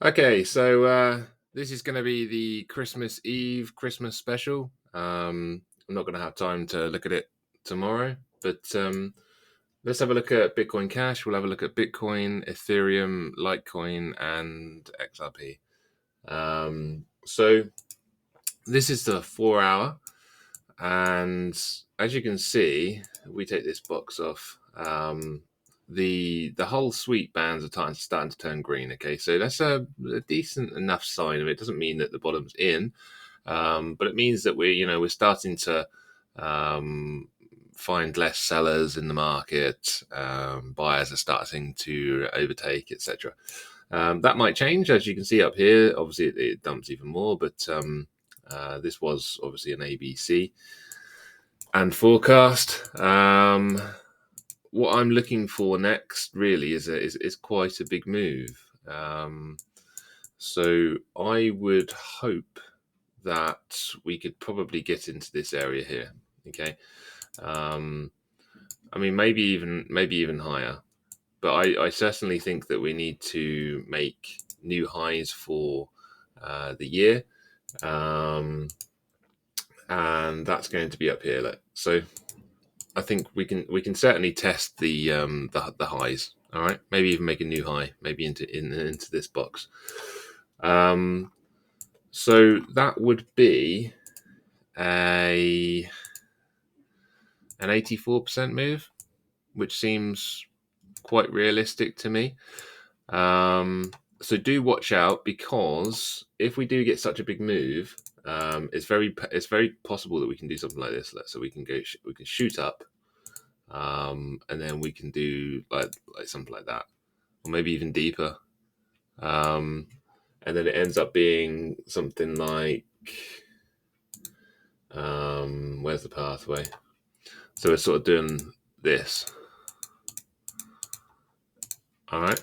Okay, so this is going to be the Christmas Eve Christmas special. I'm not going to have time to look at it tomorrow, but let's have a look at Bitcoin Cash. We'll have a look at Bitcoin, Ethereum, Litecoin, and XRP. So this is the 4 hour, and as you can see, we take this box off. The whole suite bands are starting to turn green. Okay, so that's a decent enough sign of it. Doesn't mean that the bottom's in, but it means that we're starting to find less sellers in the market. Buyers are starting to overtake, etc. That might change, as you can see up here. Obviously, it dumps even more, but this was obviously an ABC and forecast. What I'm looking for next really is quite a big move. So I would hope that we could probably get into this area here. Okay. I mean, maybe even higher, but I certainly think that we need to make new highs for the year, and that's going to be up here. So I think we can certainly test the highs. All right, maybe even make a new high, maybe into this box. So that would be an 84% move, which seems quite realistic to me. So do watch out, because if we do get such a big move, it's very possible that we can do something like this. So we can shoot up, and then we can do like something like that, or maybe even deeper, and then it ends up being something like where's the pathway? So we're sort of doing this. All right.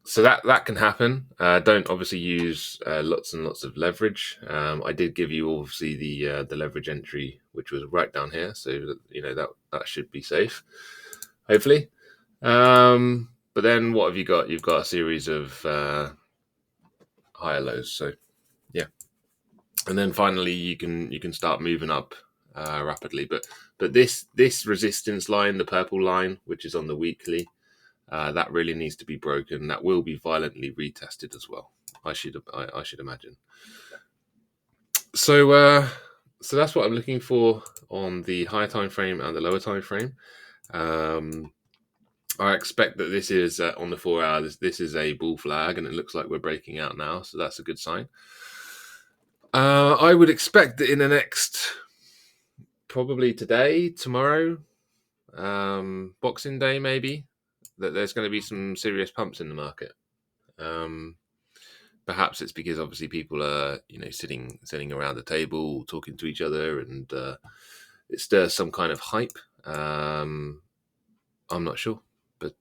So that can happen. Don't obviously use lots and lots of leverage. I did give you obviously the leverage entry, which was right down here, so that should be safe, hopefully. But then what have you got? You've got a series of higher lows. So yeah, and then finally you can start moving up rapidly. But this resistance line, the purple line, which is on the weekly. That really needs to be broken. That will be violently retested as well, I should imagine. So that's what I'm looking for on the higher time frame and the lower time frame. I expect that this is on the 4 hour. This is a bull flag, and it looks like we're breaking out now, so that's a good sign. I would expect that in the next, probably today, tomorrow, Boxing Day maybe, that there's going to be some serious pumps in the market. Perhaps it's because obviously people are sitting around the table talking to each other, and it stirs some kind of hype. I'm not sure, but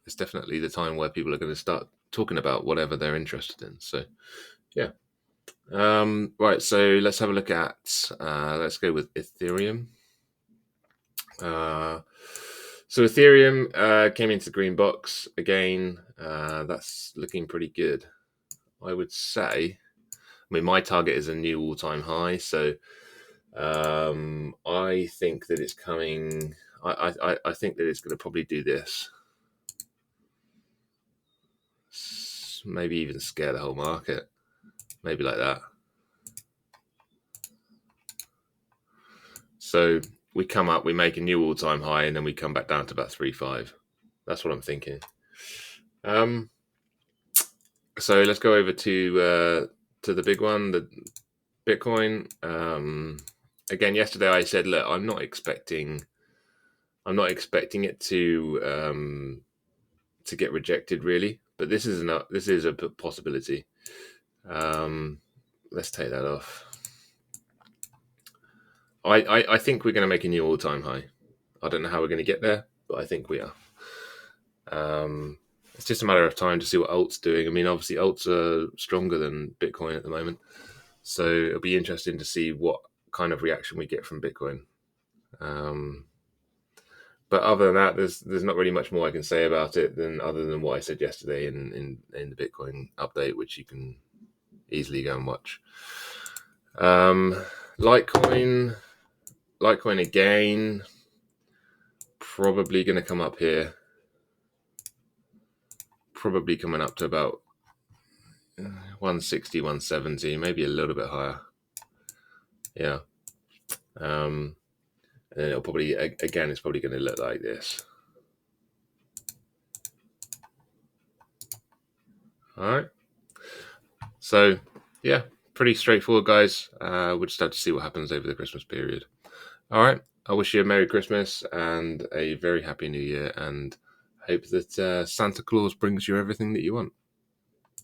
it's definitely the time where people are going to start talking about whatever they're interested in. So yeah. Right, so let's have a look at let's go with Ethereum. So Ethereum came into the green box again. That's looking pretty good, I would say. I mean, my target is a new all-time high, so I think that it's coming. I think that it's going to probably do this, maybe even scare the whole market, maybe like that. So we come up, we make a new all-time high, and then we come back down to about 3.5. That's what I'm thinking. So let's go over to the big one, the Bitcoin. Again, yesterday I said, look, I'm not expecting it to get rejected really, but this is a possibility. Let's take that off. I think we're going to make a new all-time high. I don't know how we're going to get there, but I think we are. It's just a matter of time to see what alt's doing. I mean, obviously alts are stronger than Bitcoin at the moment, so it'll be interesting to see what kind of reaction we get from Bitcoin. But other than that, there's not really much more I can say about it other than what I said yesterday in the Bitcoin update, which you can easily go and watch. Litecoin again, probably going to come up here. Probably coming up to about 160, 170, maybe a little bit higher. Yeah. And then it'll probably, again, it's probably going to look like this. All right. So, yeah, pretty straightforward, guys. We'll just have to see what happens over the Christmas period. All right. I wish you a Merry Christmas and a very Happy New Year, and hope that Santa Claus brings you everything that you want.